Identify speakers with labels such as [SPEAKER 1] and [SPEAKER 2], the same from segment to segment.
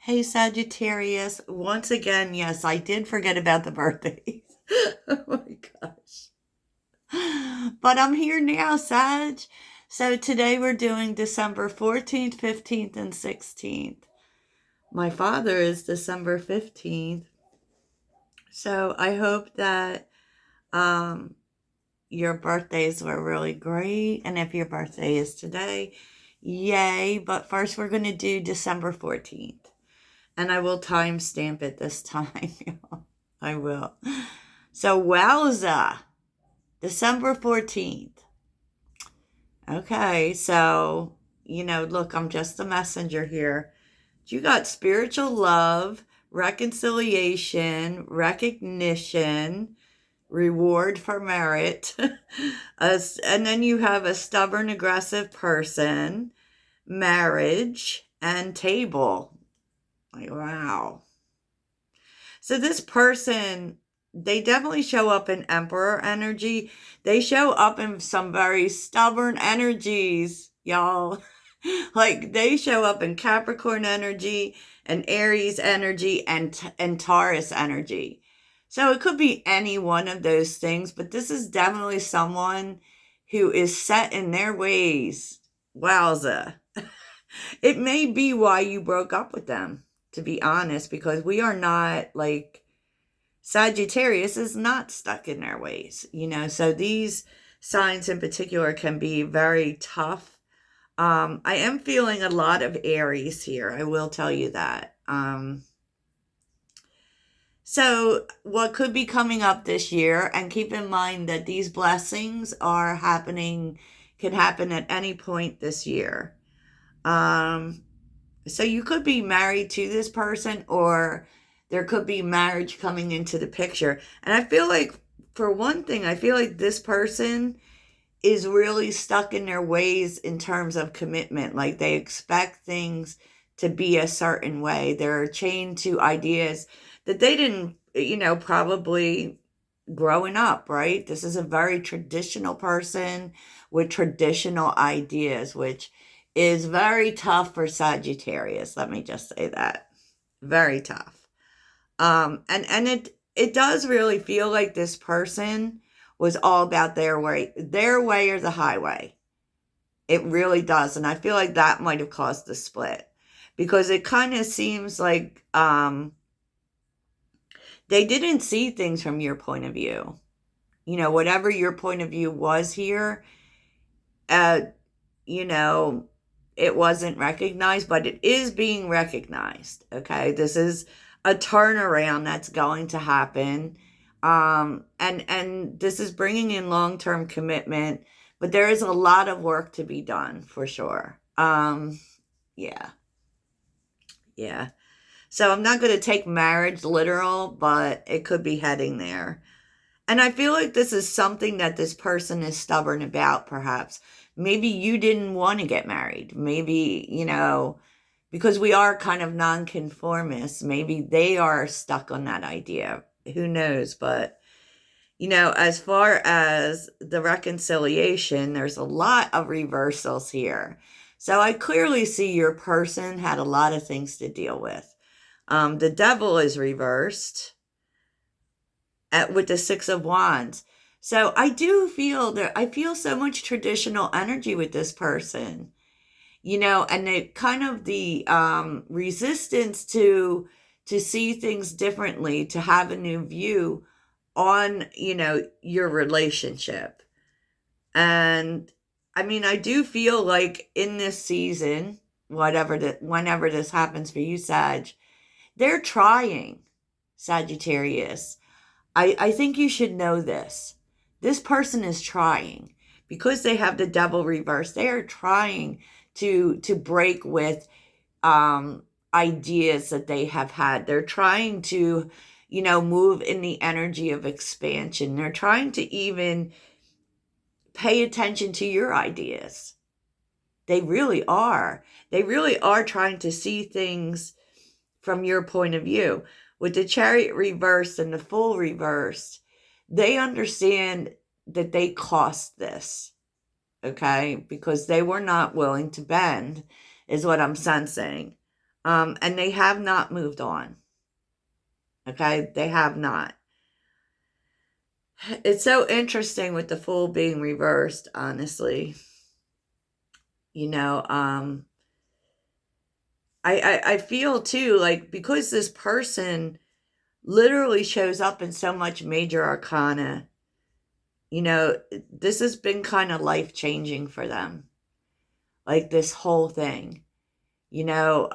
[SPEAKER 1] Hey Sagittarius, once again, yes, I did forget about the birthdays. Oh my gosh. But I'm here now, Sag. So today we're doing December 14th, 15th, and 16th. My father is December 15th. So I hope that um, your birthdays were really great. And if your birthday is today, yay. But first, we're going to do December 14th. And I will timestamp it this time. I will. So, wowza, December 14th. Okay, so, look, I'm just a messenger here. You got spiritual love, reconciliation, recognition, reward for merit. And then you have a stubborn, aggressive person, marriage, and table. Like, wow. So this person, they definitely show up in Emperor energy. They show up in some very stubborn energies, y'all. Like they show up in Capricorn energy and Aries energy and Taurus energy. So it could be any one of those things, but this is definitely someone who is set in their ways. Wowza. It may be why you broke up with them, to be honest, because we are not like Sagittarius is not stuck in their ways, so these signs in particular can be very tough. I am feeling a lot of Aries here, I will tell you that. So what could be coming up this year, and keep in mind that these blessings can happen at any point this year. So you could be married to this person, or there could be marriage coming into the picture. And I feel like, for one thing, I feel like this person is really stuck in their ways in terms of commitment. Like they expect things to be a certain way. They're chained to ideas that they didn't, probably growing up, right? This is a very traditional person with traditional ideas, which is very tough for Sagittarius. Let me just say that. Very tough. And it does really feel like this person was all about their way or the highway. It really does. And I feel like that might have caused the split, because it kind of seems like they didn't see things from your point of view. Whatever your point of view was here, uh, you know, it wasn't recognized, but it is being recognized. Okay. This is a turnaround that's going to happen. And this is bringing in long-term commitment, but there is a lot of work to be done for sure. Yeah. Yeah. So I'm not going to take marriage literal, but it could be heading there. And I feel like this is something that this person is stubborn about, perhaps. Maybe you didn't want to get married. Maybe, because we are kind of nonconformists, maybe they are stuck on that idea. Who knows? But, as far as the reconciliation, there's a lot of reversals here. So I clearly see your person had a lot of things to deal with. The devil is reversed with the Six of Wands. So I do feel that I feel so much traditional energy with this person, and it kind of the resistance to see things differently, to have a new view on, your relationship. And I mean, I do feel like in this season, whenever this happens for you, Sag, they're trying, Sagittarius. I think you should know this. This person is trying, because they have the devil reversed. They are trying to break with ideas that they have had. They're trying to, move in the energy of expansion. They're trying to even pay attention to your ideas. They really are. They really are trying to see things from your point of view. With the Chariot reversed and the Fool reversed, they understand that they cost this, okay? Because they were not willing to bend, is what I'm sensing. And they have not moved on. Okay, they have not. It's so interesting with the Fool being reversed, honestly. You know, I feel too, like, because this person literally shows up in so much major arcana, you know, this has been kind of life changing for them. Like, this whole thing, you know,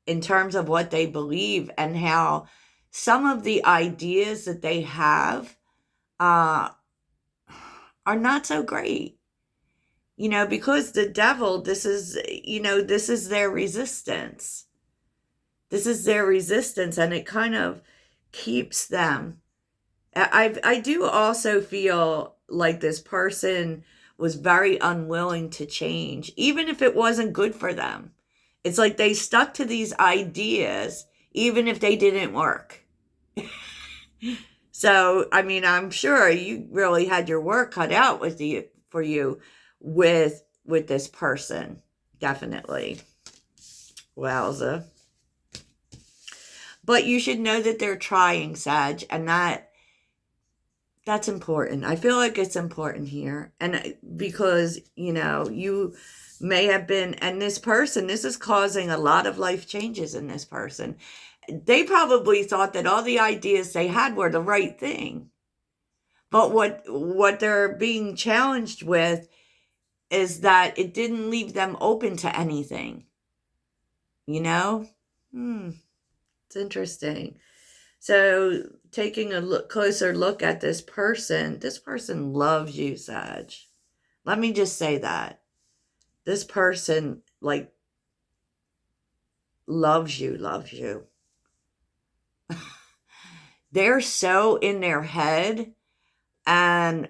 [SPEAKER 1] in terms of what they believe and how some of the ideas that they have uh, are not so great. You know, because the devil, this is, you know, this is their resistance. This is their resistance, and it kind of keeps them. I do also feel like this person was very unwilling to change, even if it wasn't good for them. It's like they stuck to these ideas, even if they didn't work. So, I mean, I'm sure you really had your work cut out with for you with this person. Definitely. Wowza. But you should know that they're trying, Sag, and that's important. I feel like it's important here. And because, you know, you may have been, and this person, this is causing a lot of life changes in this person. They probably thought that all the ideas they had were the right thing. But what they're being challenged with is that it didn't leave them open to anything. You know? It's interesting. So, taking a closer look at this person loves you, Sag. Let me just say that. This person, like, loves you, loves you. They're so in their head, and,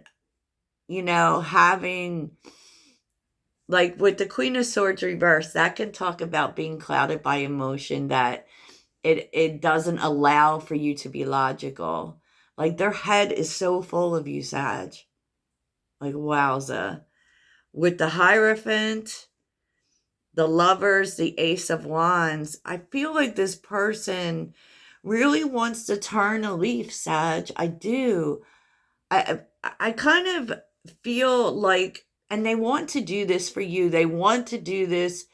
[SPEAKER 1] you know, having, like, with the Queen of Swords reversed, that can talk about being clouded by emotion, that it doesn't allow for you to be logical. Like, their head is so full of you, Sag. Like, wowza. With the Hierophant, the Lovers, the Ace of Wands, I feel like this person really wants to turn a leaf, Sag. I do. I kind of feel like, and they want to do this for you. They want to do this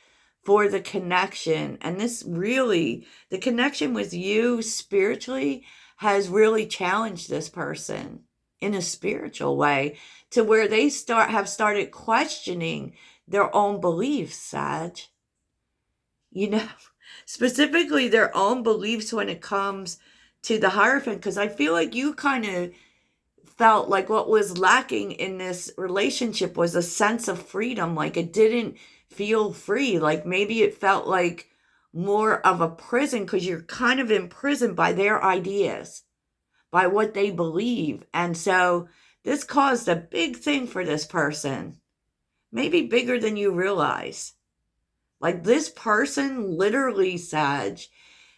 [SPEAKER 1] for the connection. And this really, the connection with you spiritually has really challenged this person in a spiritual way, to where they have started questioning their own beliefs, Sag. You know, specifically their own beliefs when it comes to the Hierophant, because I feel like you kind of felt like what was lacking in this relationship was a sense of freedom. Like, it didn't feel free. Like, maybe it felt like more of a prison, because you're kind of imprisoned by their ideas, by what they believe. And so this caused a big thing for this person, maybe bigger than you realize. Like, this person literally, Sag,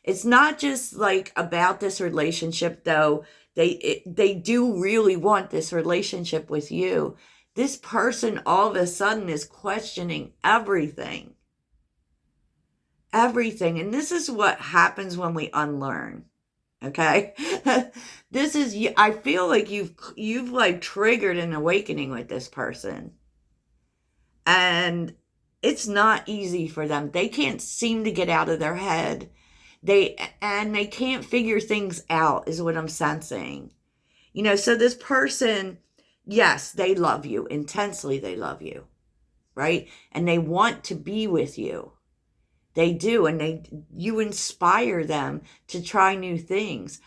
[SPEAKER 1] it's not just like about this relationship, though. They do really want this relationship with you. This person all of a sudden is questioning everything. Everything. And this is what happens when we unlearn. Okay? This is, I feel like you've like triggered an awakening with this person. And it's not easy for them. They can't seem to get out of their head. They can't figure things out, is what I'm sensing. You know, so this person, yes, they love you intensely. They love you, right? And they want to be with you. They do, and you inspire them to try new things.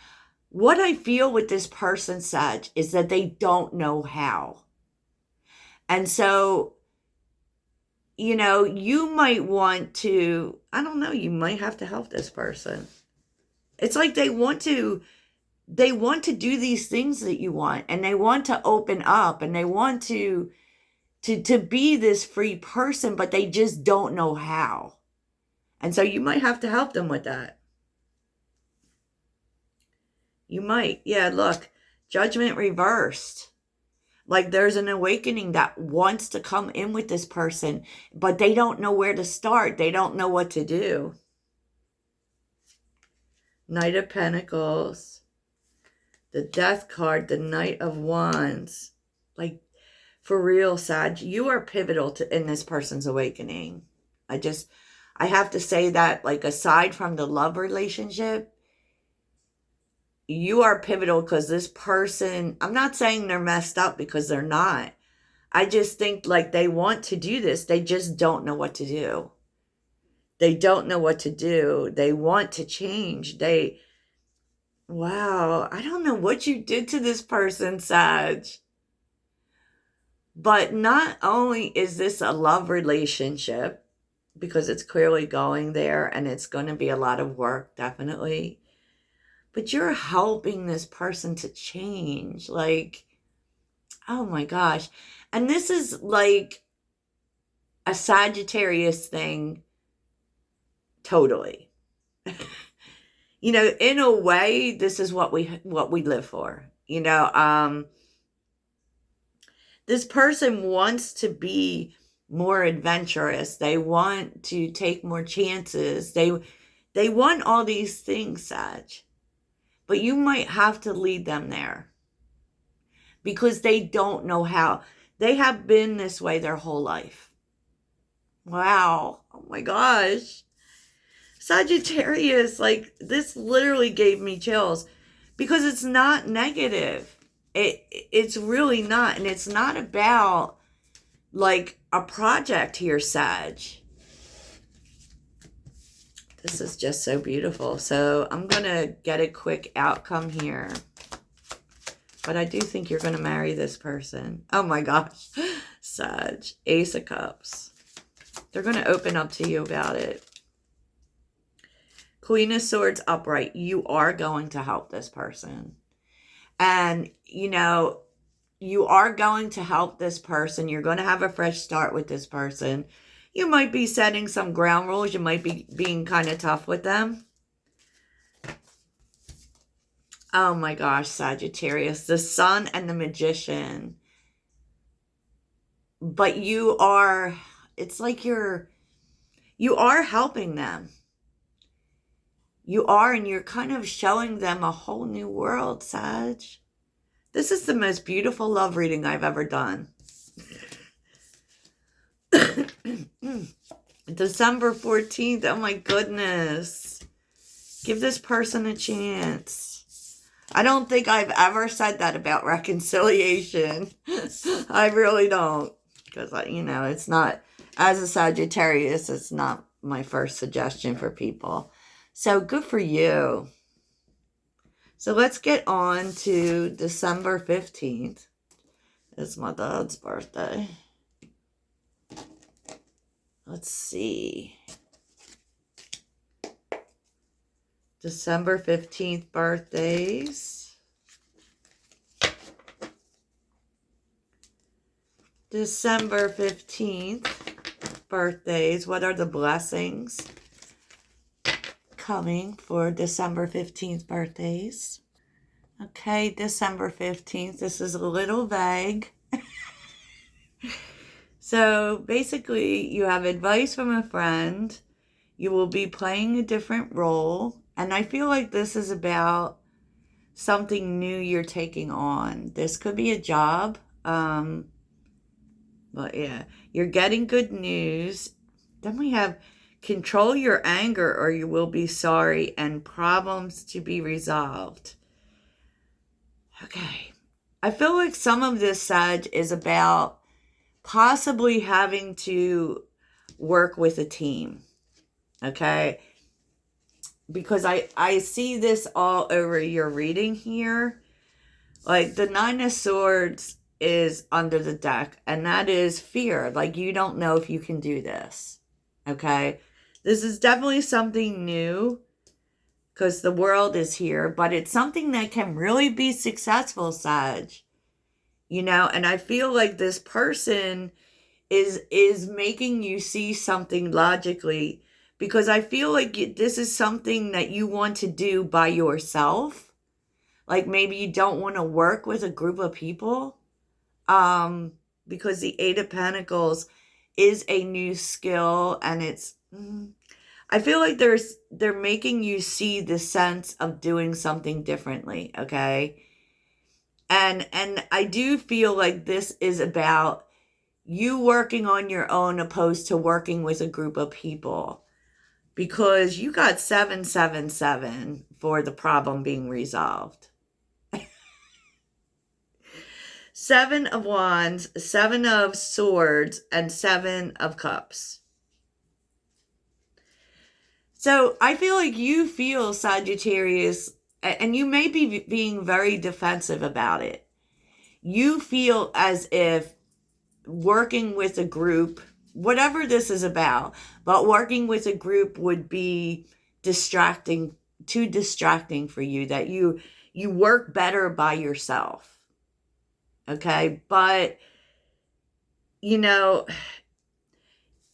[SPEAKER 1] What I feel with this person, Sag, is that they don't know how. And so, you know, you might want to, I don't know, you might have to help this person. It's like they want to do these things that you want, and they want to open up, and they want to be this free person, but they just don't know how. And so you might have to help them with that. You might. Yeah, look, Judgment reversed. Like there's an awakening that wants to come in with this person, but they don't know where to start. They don't know what to do. Knight of Pentacles. The Death card, the Knight of Wands. Like, for real, Sag, you are pivotal in this person's awakening. I have to say that, like, aside from the love relationship, you are pivotal because this person, I'm not saying they're messed up because they're not. I just think, like, they want to do this. They just don't know what to do. They don't know what to do. They want to change. Wow, I don't know what you did to this person, Sag. But not only is this a love relationship, because it's clearly going there and it's going to be a lot of work, definitely, but you're helping this person to change. Like, oh my gosh. And this is like a Sagittarius thing, totally. You know, in a way, this is what we live for. You know, this person wants to be more adventurous. They want to take more chances. They want all these things, Sag. But you might have to lead them there because they don't know how. They have been this way their whole life. Wow. Oh my gosh. Sagittarius, like, this literally gave me chills because it's not negative. It's really not. And it's not about, like, a project here, Sag. This is just so beautiful. So I'm going to get a quick outcome here. But I do think you're going to marry this person. Oh my gosh. Sag. Ace of Cups. They're going to open up to you about it. Queen of Swords upright. You are going to help this person. And, you know, you are going to help this person. You're going to have a fresh start with this person. You might be setting some ground rules. You might be being kind of tough with them. Oh my gosh, Sagittarius. The Sun and the Magician. But you are, it's like you are helping them. You are, and you're kind of showing them a whole new world, Sag. This is the most beautiful love reading I've ever done. December 14th. Oh my goodness. Give this person a chance. I don't think I've ever said that about reconciliation. I really don't. Because, you know, it's not, as a Sagittarius, it's not my first suggestion for people. So good for you. So let's get on to December 15th. It's my dad's birthday. Let's see. December 15th birthdays. December 15th birthdays. What are the blessings coming for December 15th birthdays? Okay, December 15th. This is a little vague. So basically, you have advice from a friend. You will be playing a different role. And I feel like this is about something new you're taking on. This could be a job. But yeah, you're getting good news. Then we have control your anger or you will be sorry, and problems to be resolved. Okay. I feel like some of this, Sag, is about possibly having to work with a team. Okay. Because I see this all over your reading here. Like the Nine of Swords is under the deck, and that is fear. Like you don't know if you can do this. Okay. This is definitely something new because the world is here, but it's something that can really be successful, Sag. You know, and I feel like this person is making you see something logically, because I feel like this is something that you want to do by yourself. Like maybe you don't want to work with a group of people. because the Eight of Pentacles is a new skill, and I feel like they're making you see the sense of doing something differently, okay? And I do feel like this is about you working on your own opposed to working with a group of people, because you got 777 for the problem being resolved. Seven of Wands, Seven of Swords, and Seven of Cups. So I feel like you feel, Sagittarius, and you may be being very defensive about it. You feel as if working with a group, whatever this is about, but working with a group would be too distracting for you, that you work better by yourself. Okay? But, you know,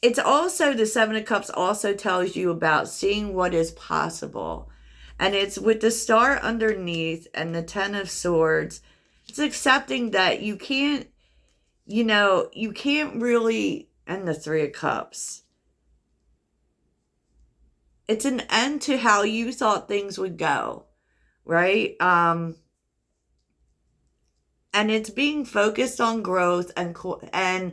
[SPEAKER 1] it's also, the Seven of Cups also tells you about seeing what is possible. And it's with the Star underneath and the Ten of Swords, it's accepting that you can't, you can't really, and the Three of Cups. It's an end to how you thought things would go, right? And it's being focused on growth, and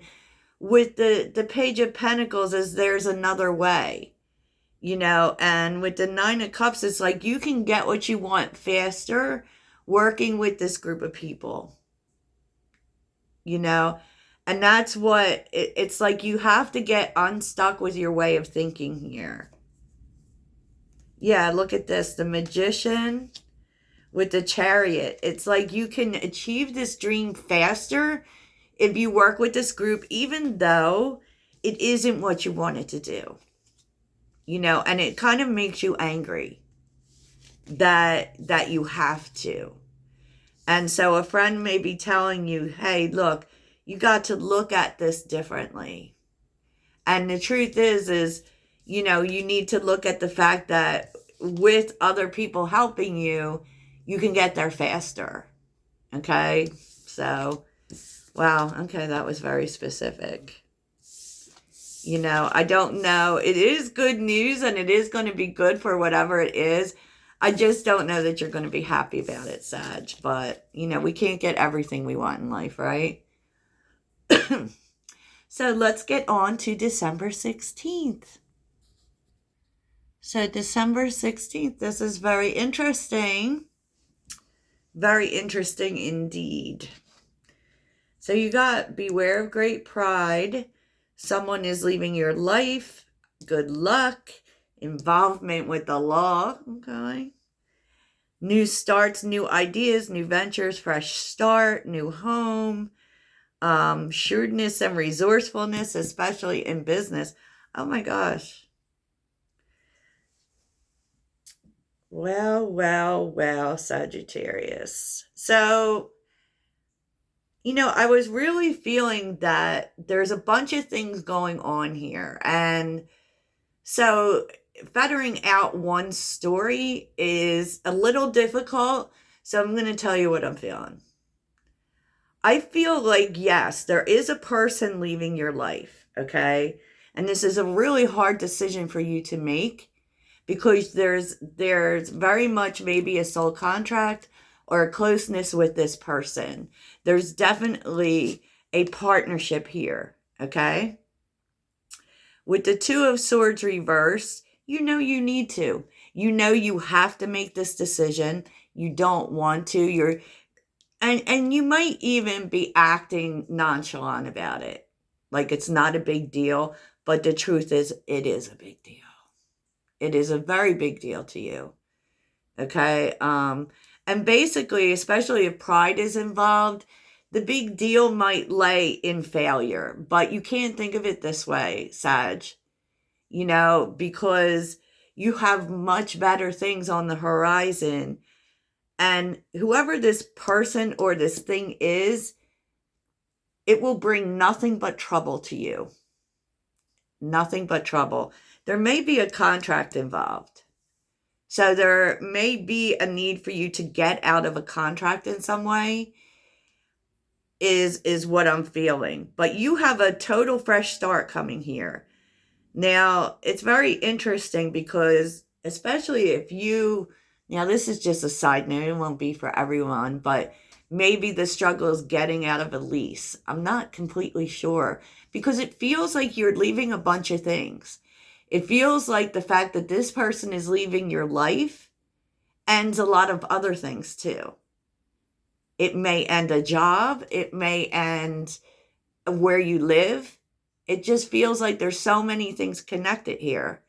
[SPEAKER 1] with the Page of Pentacles is there's another way, and with the Nine of Cups, it's like you can get what you want faster working with this group of people, and that's what it's like. You have to get unstuck with your way of thinking here. Yeah, look at this, the Magician with the Chariot. It's like you can achieve this dream faster if you work with this group, even though it isn't what you wanted to do. And it kind of makes you angry that you have to. And so a friend may be telling you, hey, look, you got to look at this differently. And the truth is, you need to look at the fact that with other people helping you, you can get there faster. Okay? So, wow. Okay, that was very specific. I don't know. It is good news, and it is going to be good for whatever it is. I just don't know that you're going to be happy about it, Sag. But, we can't get everything we want in life, right? So let's get on to December 16th. So December 16th, this is very interesting. Very interesting indeed. So you got beware of great pride. Someone is leaving your life. Good luck. Involvement with the law. Okay. New starts, new ideas, new ventures, fresh start, new home. Shrewdness and resourcefulness, especially in business. Oh my gosh. Well, Sagittarius. So, I was really feeling that there's a bunch of things going on here. And so feathering out one story is a little difficult. So I'm going to tell you what I'm feeling. I feel like, yes, there is a person leaving your life, okay? And this is a really hard decision for you to make, because there's very much maybe a soul contract or a closeness with this person. There's definitely a partnership here, okay? With the Two of Swords reversed, you need to. You have to make this decision. You don't want to. And you might even be acting nonchalant about it. Like it's not a big deal. But the truth is, it is a big deal. It is a very big deal to you. Okay? And basically, especially if pride is involved, the big deal might lay in failure. But you can't think of it this way, Sag. Because you have much better things on the horizon. And whoever this person or this thing is, it will bring nothing but trouble to you. Nothing but trouble. There may be a contract involved. So there may be a need for you to get out of a contract in some way. is what I'm feeling. But you have a total fresh start coming here. Now, it's very interesting because, especially if you, now this is just a side note, it won't be for everyone, but maybe the struggle is getting out of a lease. I'm not completely sure because it feels like you're leaving a bunch of things. It feels like the fact that this person is leaving your life ends a lot of other things too. It may end a job. It may end where you live. It just feels like there's so many things connected here.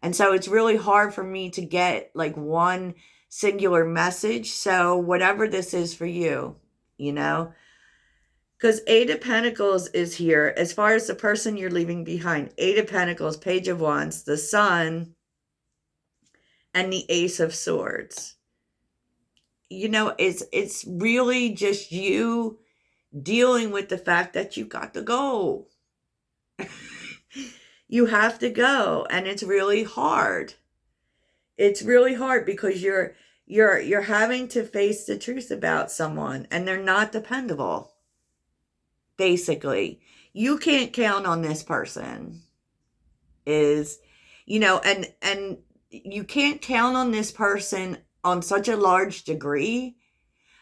[SPEAKER 1] And so it's really hard for me to get like one singular message. So whatever this is for you, you know, because Eight of Pentacles is here. As far as the person you're leaving behind, Eight of Pentacles, Page of Wands, the Sun, and the Ace of Swords. You know, it's really just you dealing with the fact that you got to go. You have to go, and it's really hard. It's really hard because you're having to face the truth about someone, and they're not dependable. Basically, you can't count on this person. Is, you know, and you can't count on this person on such a large degree.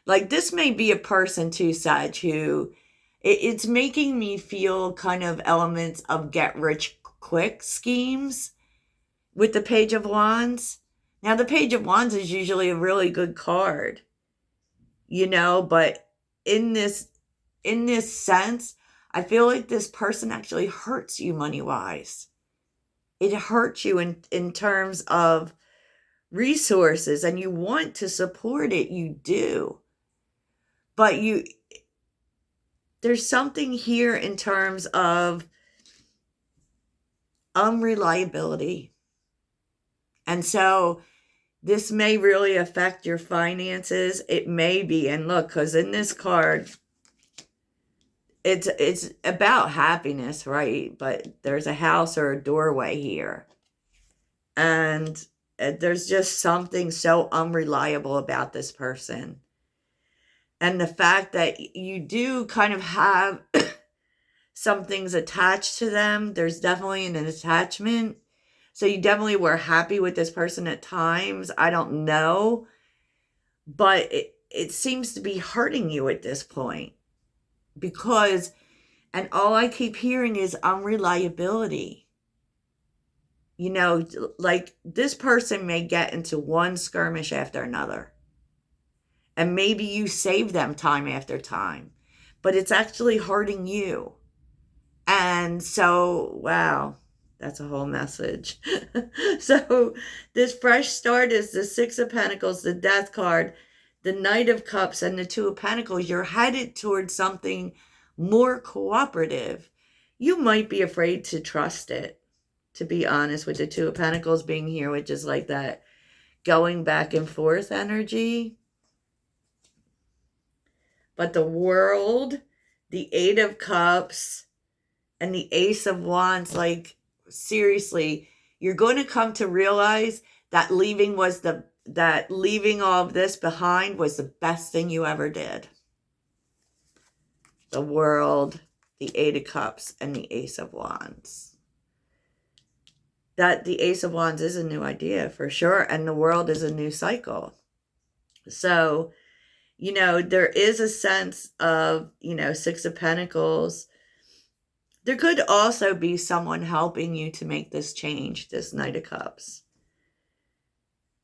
[SPEAKER 1] Like, this may be a person too, Sag, who it's making me feel kind of elements of get rich quick schemes with the Page of Wands. Now, the Page of Wands is usually a really good card, you know, but in this sense, I feel like this person actually hurts you money-wise. It hurts you in terms of resources, and you want to support it, you do. But there's something here in terms of unreliability. And so this may really affect your finances. It may be. And look, because in this card, it's about happiness, right? But there's a house or a doorway here. And there's just something so unreliable about this person. And the fact that you do kind of have some things attached to them. There's definitely an attachment. So you definitely were happy with this person at times. I don't know. But it seems to be hurting you at this point. Because, and all I keep hearing is unreliability. You know, like this person may get into one skirmish after another. And maybe you save them time after time. But it's actually hurting you. And so, wow, that's a whole message. So this fresh start is the Six of Pentacles, the Death card, the Knight of Cups, and the Two of Pentacles. You're headed towards something more cooperative. You might be afraid to trust it, to be honest, with the Two of Pentacles being here, which is like that going back and forth energy. But the World, the Eight of Cups, and the Ace of Wands, like, seriously, you're going to come to realize that leaving all of this behind was the best thing you ever did. The World, the Eight of Cups, and the Ace of Wands. That the Ace of Wands is a new idea for sure, and the World is a new cycle. So, you know, there is a sense of, you know, Six of Pentacles. There could also be someone helping you to make this change, this Knight of Cups.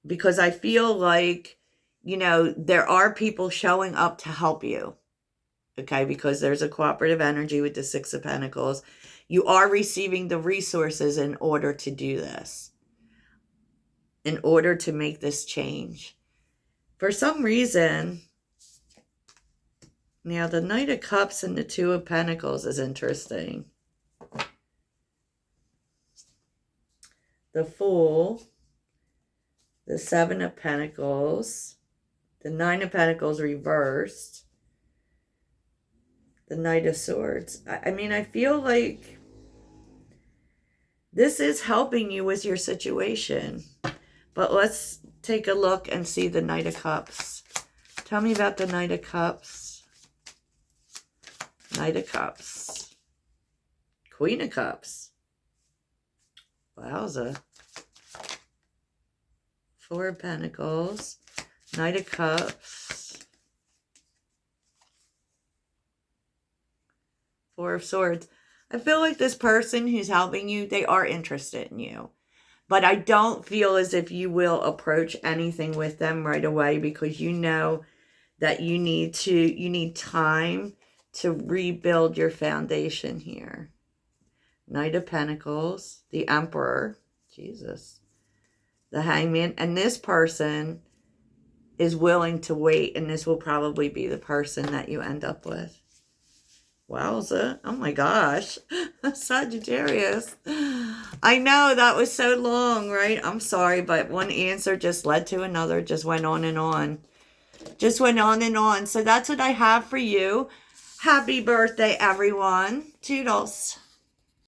[SPEAKER 1] Because I feel like, you know, there are people showing up to help you. Okay, because there's a cooperative energy with the Six of Pentacles. You are receiving the resources in order to do this. In order to make this change. For some reason, now the Knight of Cups and the Two of Pentacles is interesting. The Fool, the Seven of Pentacles, the Nine of Pentacles reversed, the Knight of Swords. I mean, I feel like this is helping you with your situation. But let's take a look and see the Knight of Cups. Tell me about the Knight of Cups. Knight of Cups. Queen of Cups. Wowza. Four of Pentacles. Knight of Cups. Four of Swords. I feel like this person who's helping you, they are interested in you. But I don't feel as if you will approach anything with them right away, because you know that you need time to rebuild your foundation here. Knight of Pentacles, the Emperor, Jesus, the Hangman, and this person is willing to wait, and this will probably be the person that you end up with. Wowza. Oh my gosh. Sagittarius. I know that was so long, right? I'm sorry, but one answer just led to another. Just went on and on. Just went on and on. So that's what I have for you. Happy birthday, everyone. Toodles.